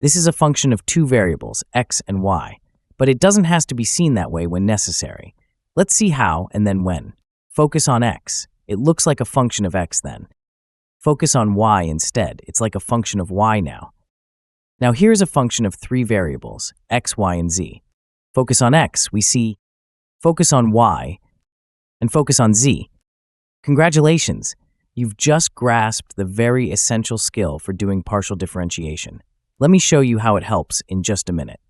This is a function of two variables, x and y, but it doesn't have to be seen that way when necessary. Let's see how and then when. Focus on x. It looks like a function of x then. Focus on y instead. It's like a function of y now. Now here's a function of three variables, x, y, and z. Focus on x, we see focus on y, and focus on z. Congratulations! You've just grasped the very essential skill for doing partial differentiation. Let me show you how it helps in just a minute.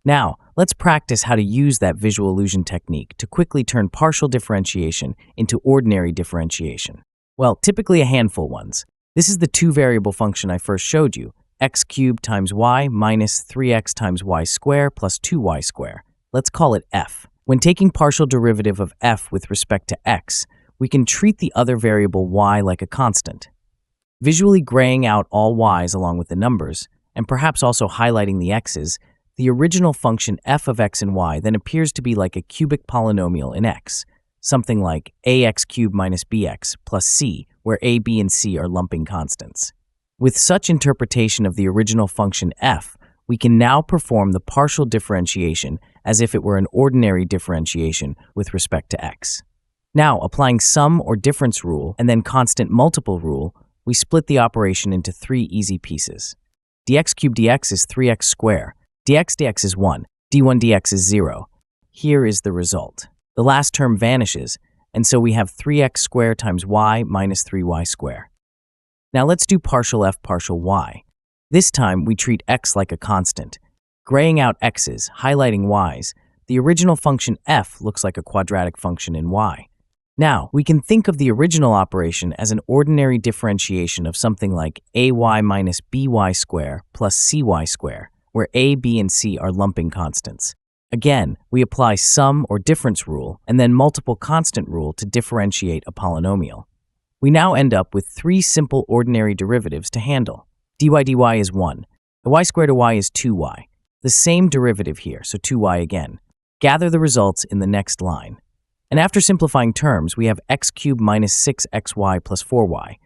Now, let's practice how to use that visual illusion technique to quickly turn partial differentiation into ordinary differentiation. Well, typically a handful ones. This is the two-variable function I first showed you, x cubed times y minus 3x times y squared plus 2y squared. Let's call it f. When taking partial derivative of f with respect to x, we can treat the other variable y like a constant. Visually graying out all y's along with the numbers, and perhaps also highlighting the x's, the original function f of x and y then appears to be like a cubic polynomial in x, something like ax cubed minus bx plus c, where a, b, and c are lumping constants. With such interpretation of the original function f, we can now perform the partial differentiation as if it were an ordinary differentiation with respect to x. Now, applying sum or difference rule and then constant multiple rule, we split the operation into three easy pieces. Dx cubed dx is 3x squared. Dx dx is 1, d1 dx is 0. Here is the result. The last term vanishes, and so we have 3x squared times y minus 3y squared. Now let's do partial f partial y. This time we treat x like a constant. Graying out x's, highlighting y's, the original function f looks like a quadratic function in y. Now, we can think of the original operation as an ordinary differentiation of something like ay minus by squared plus cy squared, where a, b, and c are lumping constants. Again, we apply sum or difference rule and then multiple constant rule to differentiate a polynomial. We now end up with three simple ordinary derivatives to handle. dy dy is 1. The y squared of y is 2y. The same derivative here, so 2y again. Gather the results in the next line. And after simplifying terms, we have x cubed minus 6xy plus 4y.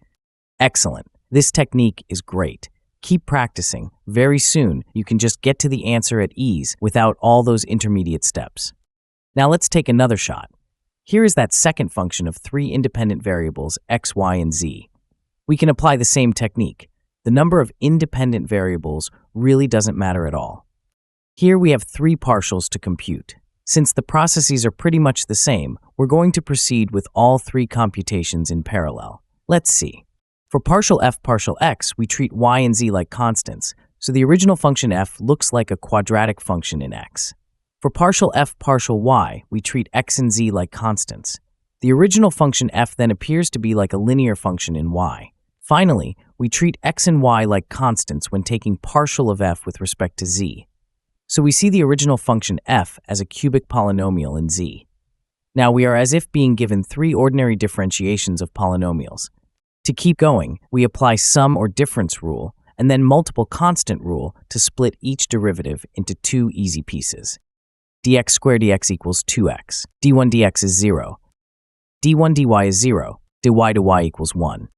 Excellent. This technique is great. Keep practicing. Very soon, you can just get to the answer at ease without all those intermediate steps. Now let's take another shot. Here is that second function of three independent variables, x, y, and z. We can apply the same technique. The number of independent variables really doesn't matter at all. Here we have three partials to compute. Since the processes are pretty much the same, we're going to proceed with all three computations in parallel. Let's see. For partial f partial x, we treat y and z like constants, so the original function f looks like a quadratic function in x. For partial f partial y, we treat x and z like constants. The original function f then appears to be like a linear function in y. Finally, we treat x and y like constants when taking partial of f with respect to z. So we see the original function f as a cubic polynomial in z. Now we are as if being given three ordinary differentiations of polynomials. To keep going, we apply sum or difference rule and then multiple constant rule to split each derivative into two easy pieces. Dx squared dx equals 2x. d1 dx is 0. d1 dy is 0. dy to y equals 1.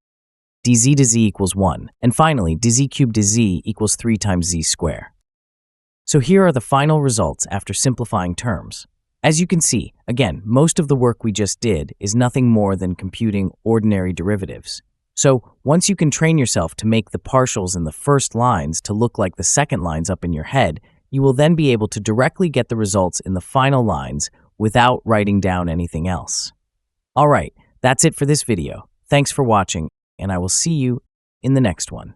dz to z equals 1. And finally, dz cubed to z equals 3 times z squared. So here are the final results after simplifying terms. As you can see, again, most of the work we just did is nothing more than computing ordinary derivatives. So once you can train yourself to make the partials in the first lines to look like the second lines up in your head, you will then be able to directly get the results in the final lines without writing down anything else. All right, that's it for this video. Thanks for watching, and I will see you in the next one.